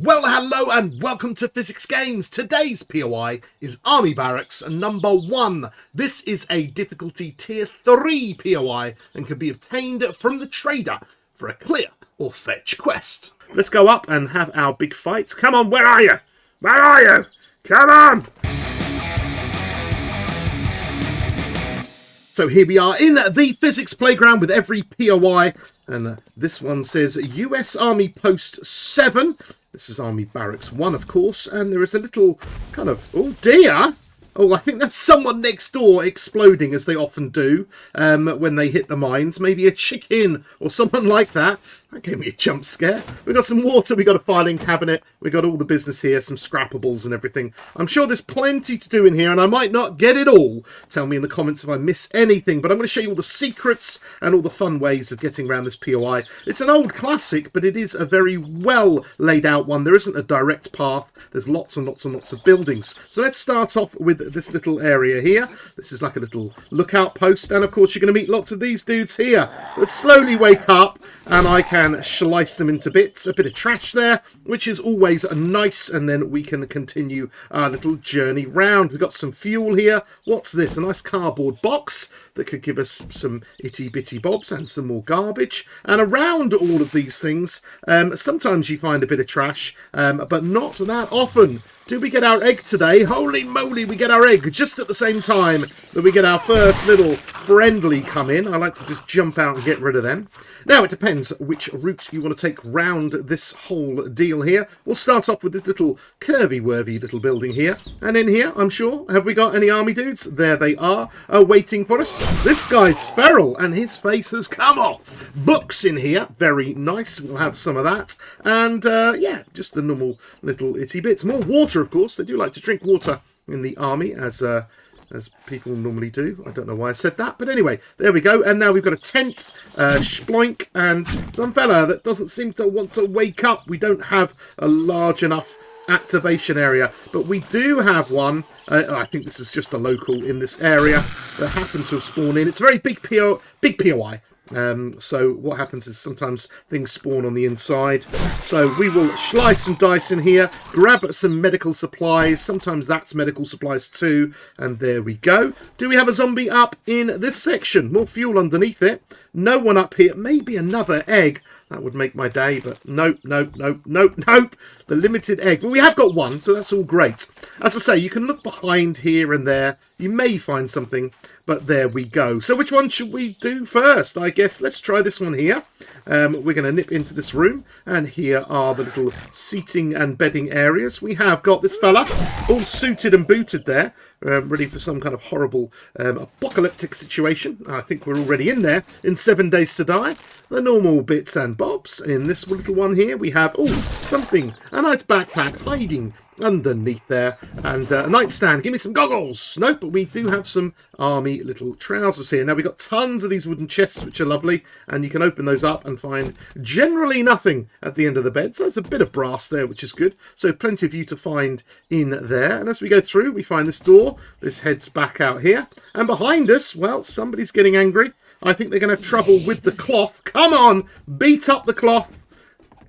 Well, hello and welcome to Physics Games. Today's POI is Army Barracks number 1. This is a difficulty tier 3 POI and can be obtained from the trader for a clear or fetch quest. Let's go up and have our big fight. Come on, where are you? Where are you? Come on! So here we are in the physics playground with every POI. And this one says US Army Post 7. This is Army Barracks 1, of course. And there is a little kind of, oh dear. Oh, I think that's someone next door exploding, as they often do when they hit the mines. Maybe a chicken or someone like that. That gave me a jump scare. We've got some water, we've got a filing cabinet, we've got all the business here, some scrappables and everything. I'm sure there's plenty to do in here, and I might not get it all. Tell me in the comments if I miss anything, but I'm going to show you all the secrets and all the fun ways of getting around this POI. It's an old classic, but it is a very well laid out one. There isn't a direct path. There's lots and lots and lots of buildings. So let's start off with this little area here. This is like a little lookout post, and of course you're going to meet lots of these dudes here. Let's slowly wake up, and I can slice them into bits. A bit of trash there, which is always nice, and then we can continue our little journey round. We've got some fuel here. What's this? A nice cardboard box that could give us some itty bitty bobs and some more garbage. And around all of these things, sometimes you find a bit of trash, but not that often. Do we get our egg today? Holy moly, we get our egg just at the same time that we get our first little friendly come in. I like to just jump out and get rid of them. Now, it depends which route you want to take round this whole deal here. We'll start off with this little curvy-worvy little building here. And in here, I'm sure, have we got any army dudes? There they are, waiting for us. This guy's feral, and his face has come off. Books in here, very nice. We'll have some of that. And, yeah, just the normal little itty bits. More water, of course. They do like to drink water in the army, as people normally do. I don't know why I said that, but anyway, there we go. And now we've got a tent, sploink, and some fella that doesn't seem to want to wake up. We don't have a large enough activation area, but we do have one. I think this is just a local in this area that happened to have spawned in. It's a very big POI. So what happens is sometimes things spawn on the inside. So we will slice and dice in here, grab some medical supplies. Sometimes that's medical supplies too. And there we go. Do we have a zombie up in this section? More fuel underneath it. No one up here. Maybe another egg. That would make my day, but nope, nope, nope, nope, nope. The limited egg. Well, we have got one, so that's all great. As I say, you can look behind here and there. You may find something, but there we go. So which one should we do first? I guess let's try this one here. We're going to nip into this room, and here are the little seating and bedding areas. We have got this fella all suited and booted there, ready for some kind of horrible apocalyptic situation. I think we're already in there in 7 Days to Die. The normal bits and bobs. In this little one here, we have, something, a nice backpack hiding underneath there, and a nightstand. Give me some goggles. Nope, but we do have some army little trousers here. Now we've got tons of these wooden chests, which are lovely, and you can open those up and find generally nothing at the end of the bed. So there's a bit of brass there, which is good. So plenty of you to find in there. And as we go through, we find this door. This heads back out here, and behind us, well, somebody's getting angry. I think they're going to have trouble with the cloth. Come on, beat up the cloth.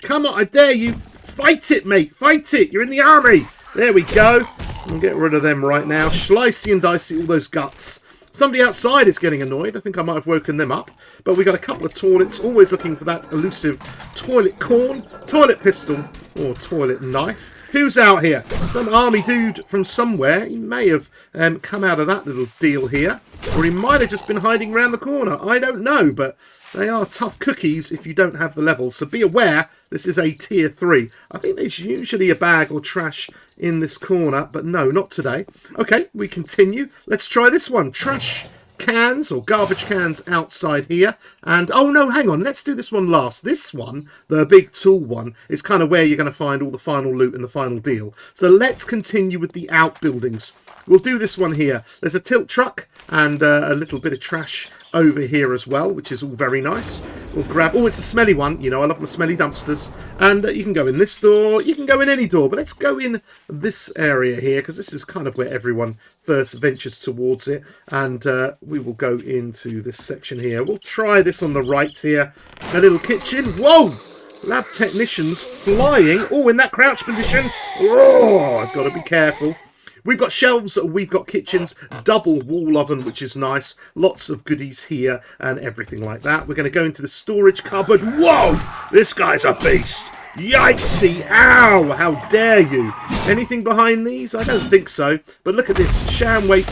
Come on, I dare you. Fight it, mate. Fight it. You're in the army. There we go. We'll get rid of them right now. Slicey and dicey, all those guts. Somebody outside is getting annoyed. I think I might have woken them up. But we've got a couple of toilets. Always looking for that elusive toilet corn, toilet pistol, or toilet knife. Who's out here? Some army dude from somewhere. He may have come out of that little deal here. Or he might have just been hiding around the corner. I don't know, but they are tough cookies if you don't have the level. So be aware, this is a tier 3. I think there's usually a bag or trash in this corner, but no, not today. Okay, we continue. Let's try this one. Trash cans or garbage cans outside here. And, oh no, hang on. Let's do this one last. This one, the big tool one, is kind of where you're going to find all the final loot and the final deal. So let's continue with the outbuildings. We'll do this one here. There's a tilt truck and a little bit of trash over here as well, which is all very nice. We'll grab... Oh, it's a smelly one. You know, I love my smelly dumpsters. And you can go in this door. You can go in any door. But let's go in this area here, because this is kind of where everyone first ventures towards it. And we will go into this section here. We'll try this on the right here. A little kitchen. Whoa! lab technicians flying. Oh, in that crouch position. Oh, I've got to be careful. We've got shelves, we've got kitchens, double wall oven, which is nice. Lots of goodies here and everything like that. We're going to go into the storage cupboard. Whoa! This guy's a beast. Yikesy! Ow! How dare you? Anything behind these? I don't think so. But look at this. Shamway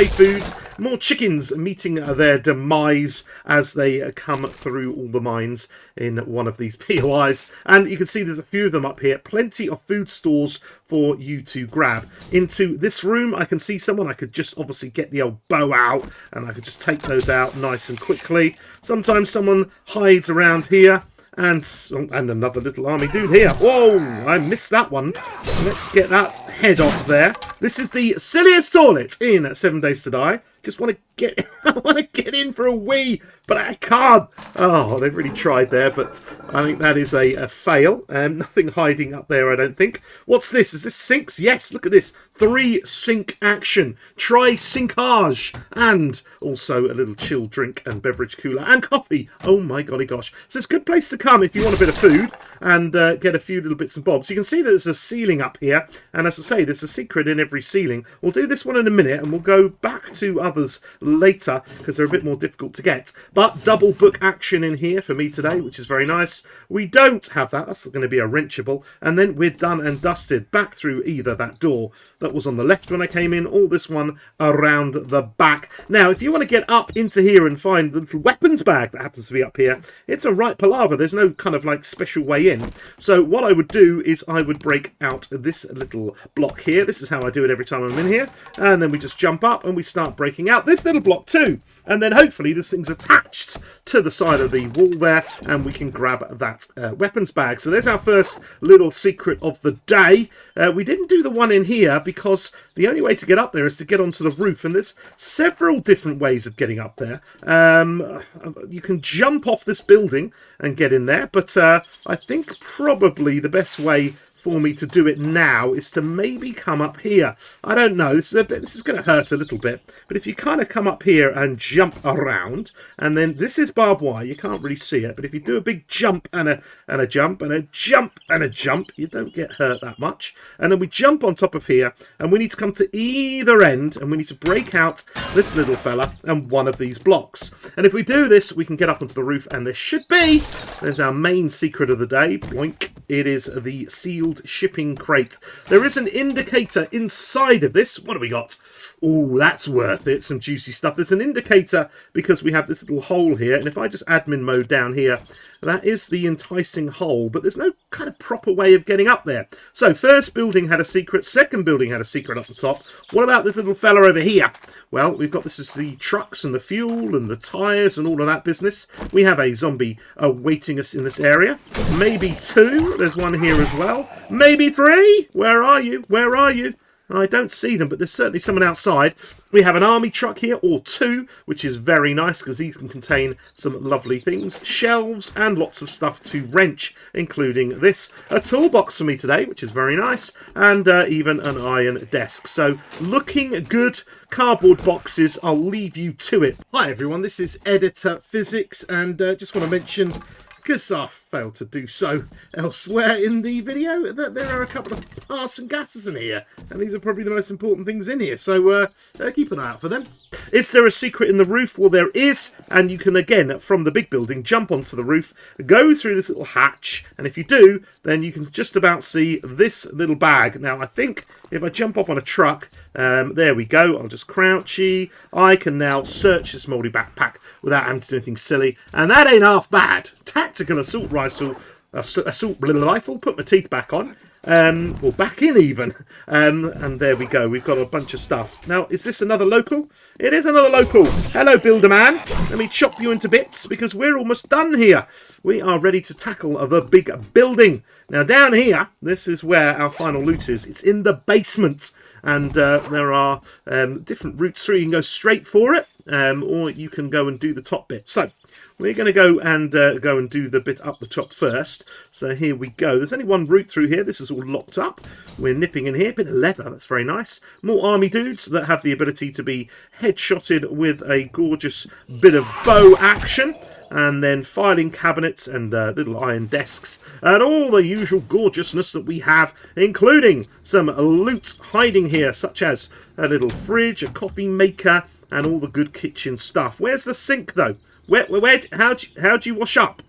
Foods. More chickens meeting their demise as they come through all the mines in one of these POIs. And you can see there's a few of them up here. Plenty of food stores for you to grab. Into this room, I can see someone. I could just obviously get the old bow out and I could just take those out nice and quickly. Sometimes someone hides around here. And another little army dude here. Whoa, I missed that one. Let's get that head off there. This is the silliest toilet in 7 Days to Die. Just want to get, I want to get in for a wee, but I can't. Oh, they've really tried there, but I think that is a fail. Nothing hiding up there, I don't think. What's this? Is this sinks? Yes, look at this. 3 sink action. Try sinkage. And also a little chill drink and beverage cooler and coffee. Oh my golly gosh. So it's a good place to come if you want a bit of food and get a few little bits and bobs. You can see that there's a ceiling up here. And as I say, there's a secret in every ceiling. We'll do this one in a minute and we'll go back to others later because they're a bit more difficult to get. But double book action in here for me today, which is very nice. We don't have that. That's going to be a wrenchable. And then we're done and dusted back through either that door that was on the left when I came in, or this one around the back. Now, if you want to get up into here and find the little weapons bag that happens to be up here, it's a right palaver. There's no kind of like special way in. So what I would do is I would break out this little block here. This is how I do it every time I'm in here. And then we just jump up and we start breaking out this little block too. And then hopefully this thing's attached to the side of the wall there and we can grab that weapons bag. So there's our first little secret of the day. We didn't do the one in here because the only way to get up there is to get onto the roof, and there's several different ways of getting up there. You can jump off this building and get in there, but I think probably the best way for me to do it now is to maybe come up here. I don't know, this is going to hurt a little bit, but if you kind of come up here and jump around, and then this is barbed wire, you can't really see it, but if you do a big jump and a jump and a jump and a jump, you don't get hurt that much. And then we jump on top of here, and we need to come to either end, and we need to break out this little fella and one of these blocks. And if we do this, we can get up onto the roof, and there's our main secret of the day. Boink. It is the sealed shipping crate. There is an indicator inside of this. What do we got? Oh, that's worth it. Some juicy stuff. There's an indicator because we have this little hole here. And if I just admin mode down here, that is the enticing hole, but there's no kind of proper way of getting up there. So first building had a secret, second building had a secret up the top. What about this little fella over here? Well, we've got this is the trucks and the fuel and the tyres and all of that business. We have a zombie awaiting us in this area. Maybe 2. There's one here as well. Maybe 3. Where are you? Where are you? I don't see them, but there's certainly someone outside. We have an army truck here, or 2, which is very nice because these can contain some lovely things. Shelves and lots of stuff to wrench, including this. A toolbox for me today, which is very nice, and even an iron desk. So looking good. Cardboard boxes, I'll leave you to it. Hi everyone, this is Editor Physics, and just want to mention, because I failed to do so elsewhere in the video, that there are a couple of parts and gases in here, and these are probably the most important things in here, so keep an eye out for them. Is there a secret in the roof? Well, there is, and you can, again, from the big building, jump onto the roof, go through this little hatch, and if you do, then you can just about see this little bag. Now, I think if I jump up on a truck, there we go, I'll just crouchy, I can now search this mouldy backpack without having to do anything silly, and that ain't half bad. Tactical assault rifle, put my teeth back on, or back in even, and there we go, we've got a bunch of stuff. Now, is this another local? It is another local. Hello, Builder Man. Let me chop you into bits because we're almost done here. We are ready to tackle the big building. Now, down here, this is where our final loot is. It's in the basement. And there are different routes through. You can go straight for it, or you can go and do the top bit. So we're going to go and do the bit up the top first. So here we go. There's only one route through here. This is all locked up. We're nipping in here. Bit of leather. That's very nice. More army dudes that have the ability to be headshotted with a gorgeous bit of bow action. and then filing cabinets and little iron desks, and all the usual gorgeousness that we have, including some loot hiding here, such as a little fridge, a coffee maker, and all the good kitchen stuff. Where's the sink, though? How do you wash up?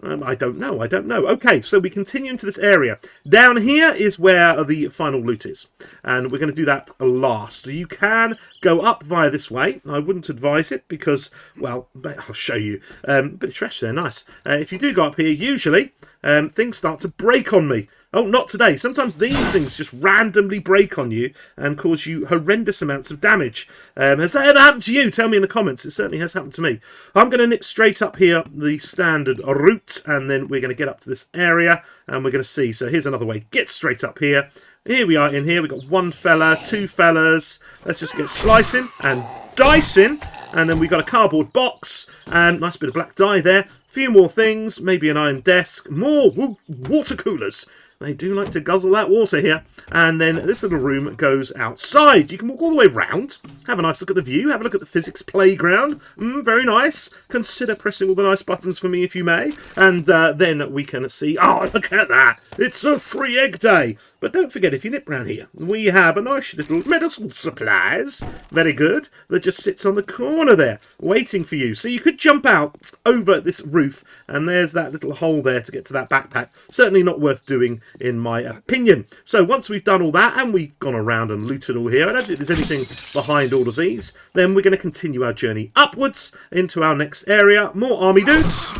I don't know. Okay, so we continue into this area. Down here is where the final loot is, and we're going to do that last. You can go up via this way. I wouldn't advise it because, well, I'll show you. Bit of trash there, nice. If you do go up here, usually things start to break on me. Oh, not today. Sometimes these things just randomly break on you and cause you horrendous amounts of damage. Has that ever happened to you? Tell me in the comments. It certainly has happened to me. I'm going to nip straight up here the standard route, and then we're going to get up to this area, and we're going to see. So here's another way. Get straight up here. Here we are in here. We've got one fella, two fellas. Let's just get slicing and dicing. And then we've got a cardboard box, and nice bit of black dye there. A few more things, maybe an iron desk, more water coolers. They do like to guzzle that water here. And then this little room goes outside. You can walk all the way round, have a nice look at the view, have a look at the physics playground. Very nice. Consider pressing all the nice buttons for me if you may. And then we can see, oh, look at that. It's a free egg day. But don't forget, if you nip round here, we have a nice little medical supplies. Very good. That just sits on the corner there, waiting for you. So you could jump out over this roof, and there's that little hole there to get to that backpack. Certainly not worth doing, in my opinion. So once we've done all that, and we've gone around and looted all here, I don't think there's anything behind all of these, then we're going to continue our journey upwards into our next area. More army dudes.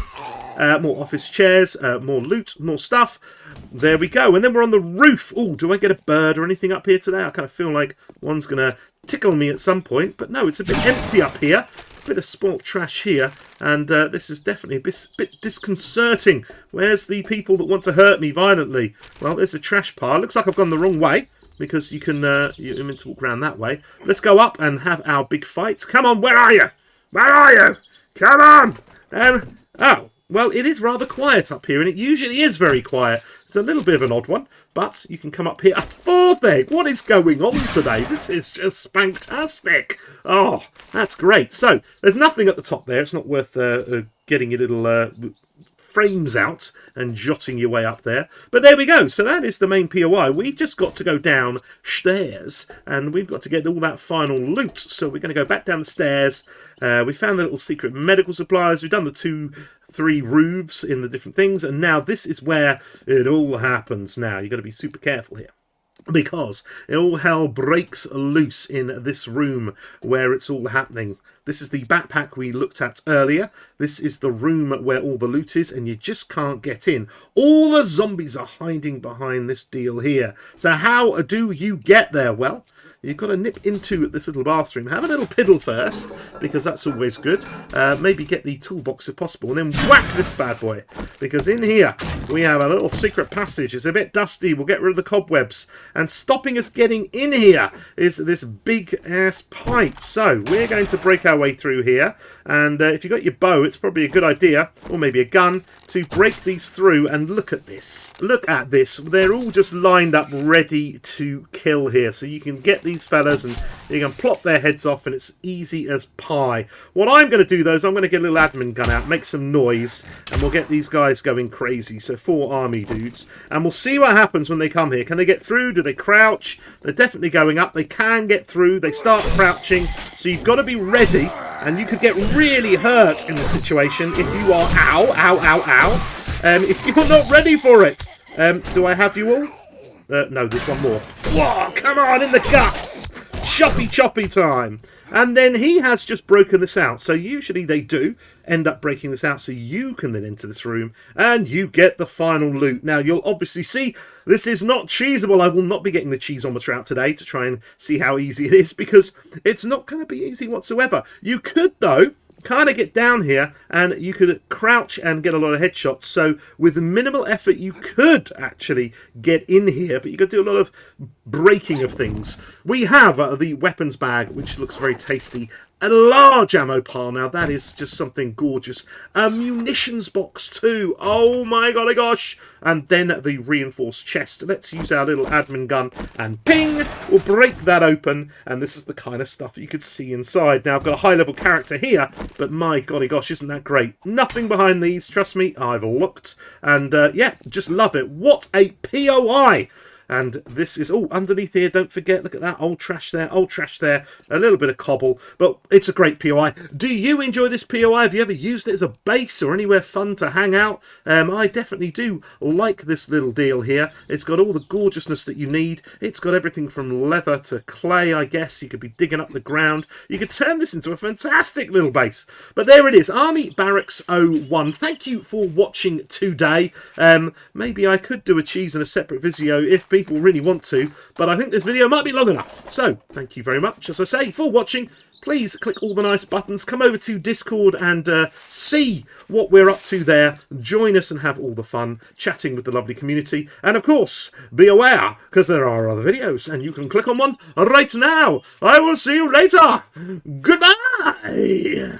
More office chairs, more loot, more stuff. There we go. And then we're on the roof. Oh, do I get a bird or anything up here today? I kind of feel like one's going to tickle me at some point. But no, it's a bit empty up here. A bit of sport trash here. And this is definitely a bit disconcerting. Where's the people that want to hurt me violently? Well, there's a trash pile. Looks like I've gone the wrong way, because you can you're meant to walk around that way. Let's go up and have our big fight. Come on, where are you? Where are you? Come on! Oh. Well, it is rather quiet up here, and it usually is very quiet. It's a little bit of an odd one, but you can come up here. A fourth egg! What is going on today? This is just fantastic. Oh, that's great. So, there's nothing at the top there. It's not worth getting your little frames out and jotting your way up there. But there we go. So that is the main POI. We've just got to go down stairs, and we've got to get all that final loot. So we're going to go back down the stairs. We found the little secret medical supplies. We've done the 3 roofs in the different things, and now this is where it all happens. Now you've got to be super careful here, because all hell breaks loose in this room where it's all happening. This is the backpack we looked at earlier. This is the room where all the loot is, and you just can't get in. All the zombies are hiding behind this deal here. So how do you get there? Well, you've got to nip into this little bathroom. Have a little piddle first, because that's always good. Maybe get the toolbox if possible, and then whack this bad boy. Because in here, we have a little secret passage. It's a bit dusty. We'll get rid of the cobwebs. And stopping us getting in here is this big-ass pipe. So, we're going to break our way through here. And if you've got your bow, it's probably a good idea, or maybe a gun, to break these through. And look at this. Look at this. They're all just lined up ready to kill here. So you can get these fellas and you can plop their heads off, and it's easy as pie. What I'm going to do, though, is I'm going to get a little admin gun out, make some noise, and we'll get these guys going crazy. So 4 army dudes. And we'll see what happens when they come here. Can they get through? Do they crouch? They're definitely going up. They can get through. They start crouching. So you've got to be ready. And you could get really hurt in this situation if you are, if you're not ready for it. Do I have you all? No, there's one more. Whoa, come on, in the guts! Choppy time. And then he has just broken this out. So usually they do end up breaking this out, so you can then enter this room and you get the final loot. Now, you'll obviously see this is not cheesable. I will not be getting the cheeseometer out today to try and see how easy it is, because it's not going to be easy whatsoever. You could, though, kind of get down here and you could crouch and get a lot of headshots. So with minimal effort, you could actually get in here, but you could do a lot of breaking of things. We have the weapons bag, which looks very tasty. a large ammo pile. Now that is just something gorgeous. A munitions box too. Oh my golly gosh. And then the reinforced chest. Let's use our little admin gun and ping, we'll break that open, and this is the kind of stuff you could see inside. Now I've got a high level character here, but my golly gosh, isn't that great? Nothing behind these, trust me, I've looked, and yeah, just love it. What a POI! And this is, oh, underneath here, don't forget, look at that, old trash there, a little bit of cobble, but it's a great POI. Do you enjoy this POI? Have you ever used it as a base or anywhere fun to hang out? I definitely do like this little deal here. It's got all the gorgeousness that you need. It's got everything from leather to clay, I guess. You could be digging up the ground. You could turn this into a fantastic little base. But there it is, Army Barracks 01. Thank you for watching today. Maybe I could do a cheese in a separate video if people really want to, but I think this video might be long enough. So, thank you very much, as I say, for watching. Please click all the nice buttons, come over to Discord and see what we're up to there. Join us and have all the fun chatting with the lovely community. And of course, be aware, because there are other videos, and you can click on one right now. I will see you later. Goodbye.